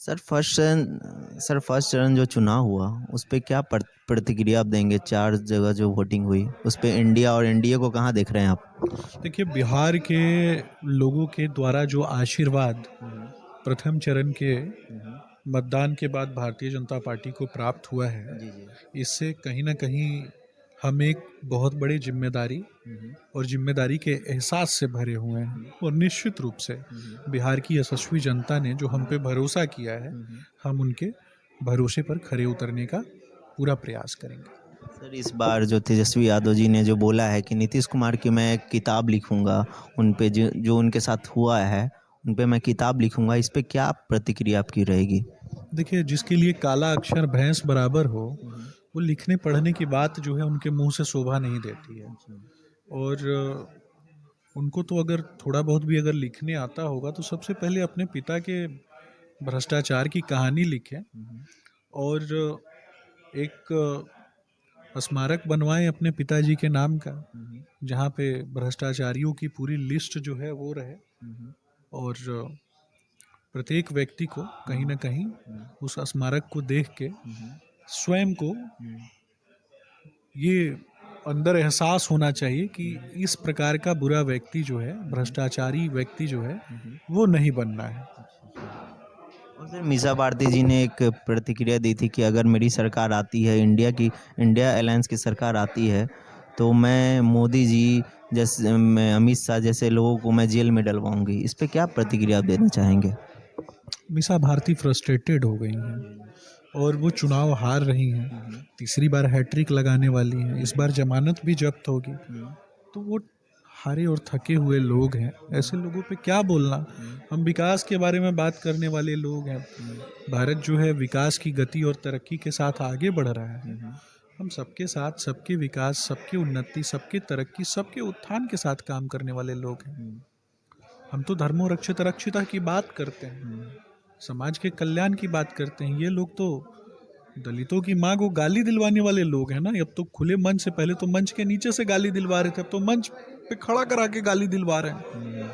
Sir first चरण जो चुनाव हुआ उस पे क्या प्रतिक्रिया आप देंगे? 4 जगह जो वोटिंग हुई उस पे इंडिया और एनडीए को कहाँ देख रहे हैं आप? देखिए, बिहार के लोगों के द्वारा जो आशीर्वाद प्रथम चरण के मतदान के बाद भारतीय जनता पार्टी को प्राप्त हुआ है, जी, जी। इससे कहीं ना कहीं हम एक बहुत बड़ी जिम्मेदारी और जिम्मेदारी के एहसास से भरे हुए हैं। और निश्चित रूप से बिहार की यशस्वी जनता ने जो हम पे भरोसा किया है, हम उनके भरोसे पर खरे उतरने का पूरा प्रयास करेंगे। सर इस बार जो तेजस्वी यादव जी ने जो बोला है कि नीतीश कुमार की मैं एक किताब लिखूंगा, उन पे जो उनके साथ हुआ है उन पे मैं किताब लिखूंगा, इस पे क्या प्रतिक्रिया आपकी रहेगी? देखिए, जिसके लिए काला अक्षर भैंस बराबर हो, वो लिखने पढ़ने की बात जो है उनके मुंह से शोभा नहीं देती है। और उनको तो अगर थोड़ा बहुत भी अगर लिखने आता होगा तो सबसे पहले अपने पिता के भ्रष्टाचार की कहानी लिखें और एक स्मारक बनवाएं अपने पिताजी के नाम का, जहाँ पे भ्रष्टाचारियों की पूरी लिस्ट जो है वो रहे और प्रत्येक व्यक्ति को कहीं ना कहीं उस स्मारक को देख के स्वयं को ये अंदर एहसास होना चाहिए कि इस प्रकार का बुरा व्यक्ति जो है, भ्रष्टाचारी व्यक्ति जो है, वो नहीं बनना है। और सर मीसा भारती जी ने एक प्रतिक्रिया दी थी कि अगर मेरी सरकार आती है, इंडिया अलायंस की सरकार आती है, तो मैं मोदी जी जैसे मैं अमित शाह जैसे लोगों को मैं जेल में डलवाऊंगी। इस पे क्या प्रतिक्रिया आप देना चाहेंगे? मीसा भारती फ्रस्ट्रेटेड हो गई हैं और वो चुनाव हार रही हैं। तीसरी बार हैट्रिक लगाने वाली हैं, इस बार जमानत भी जब्त होगी। तो वो हारे और थके हुए लोग हैं, ऐसे लोगों पे क्या बोलना। हम विकास के बारे में बात करने वाले लोग हैं। भारत जो है विकास की गति और तरक्की के साथ आगे बढ़ रहा है। हम सबके साथ, सबके विकास, सबकी उन्नति, सबके तरक्की, सबके उत्थान के साथ काम करने वाले लोग हैं। हम तो धर्मो रक्षित रक्षिता की बात करते हैं, समाज के कल्याण की बात करते हैं। ये लोग तो दलितों की माँ को गाली दिलवाने वाले लोग हैं ना। अब तो खुले मंच से, पहले तो मंच के नीचे से गाली दिलवा रहे थे, अब तो मंच पे खड़ा करा के गाली दिलवा रहे हैं।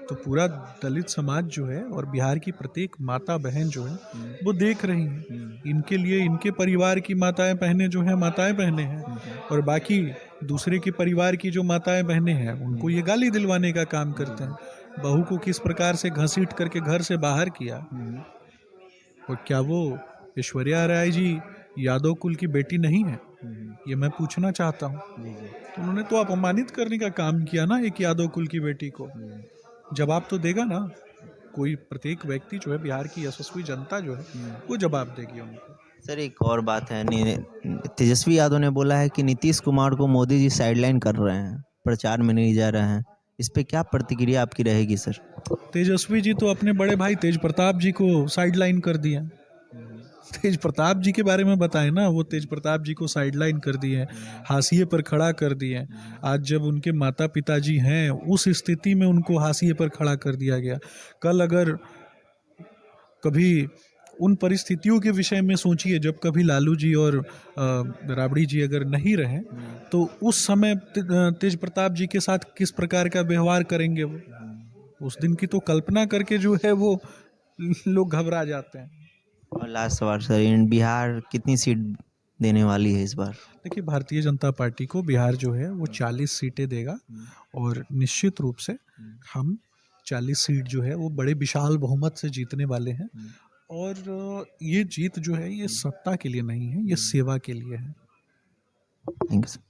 तो पूरा दलित समाज जो है और बिहार की प्रत्येक माता बहन जो है वो देख रही हैं। इनके लिए इनके परिवार की माताएं बहनें जो है माताएं बहनें हैं, और बाकी दूसरे के परिवार की जो माताएं बहनें हैं उनको ये गाली दिलवाने का काम करते हैं। बहू को किस प्रकार से घसीट करके घर से बाहर किया। और क्या वो ऐश्वर्या राय जी यादव कुल की बेटी नहीं है? ये मैं पूछना चाहता हूँ। तो उन्होंने तो अपमानित करने का काम किया ना एक यादव कुल की बेटी को। जवाब तो देगा ना कोई, प्रत्येक व्यक्ति जो है, बिहार की यशस्वी जनता जो है वो जवाब देगी उनको। सर एक और बात है, तेजस्वी यादव ने बोला है कि नीतीश कुमार को मोदी जी साइडलाइन कर रहे हैं, प्रचार में नहीं जा रहे हैं। इस पे क्या प्रतिक्रिया आपकी रहेगी सर? तेजस्वी जी तो अपने बड़े भाई तेज प्रताप जी को साइडलाइन कर दिया। तेज प्रताप जी के बारे में बताएं ना। वो तेज प्रताप जी को साइडलाइन कर दिए, हाशिए पर खड़ा कर दिए। आज जब उनके माता पिताजी हैं उस स्थिति में उनको हाशिए पर खड़ा कर दिया गया। कल अगर कभी उन परिस्थितियों के विषय में सोचिए जब कभी लालू जी और राबड़ी जी अगर नहीं रहे, तो उस समय तेज प्रताप जी के साथ किस प्रकार का व्यवहार करेंगे वो। उस दिन की तो कल्पना करके जो है वो लोग घबरा जाते हैं। और लास्ट सवाल सर, इन बिहार कितनी सीट देने वाली है इस बार? देखिए, भारतीय जनता पार्टी को बिहार जो है वो 40 सीटें देगा और निश्चित रूप से हम 40 सीट जो है वो बड़े विशाल बहुमत से जीतने वाले हैं। और ये जीत जो है ये सत्ता के लिए नहीं है, ये सेवा के लिए है। Thank you sir.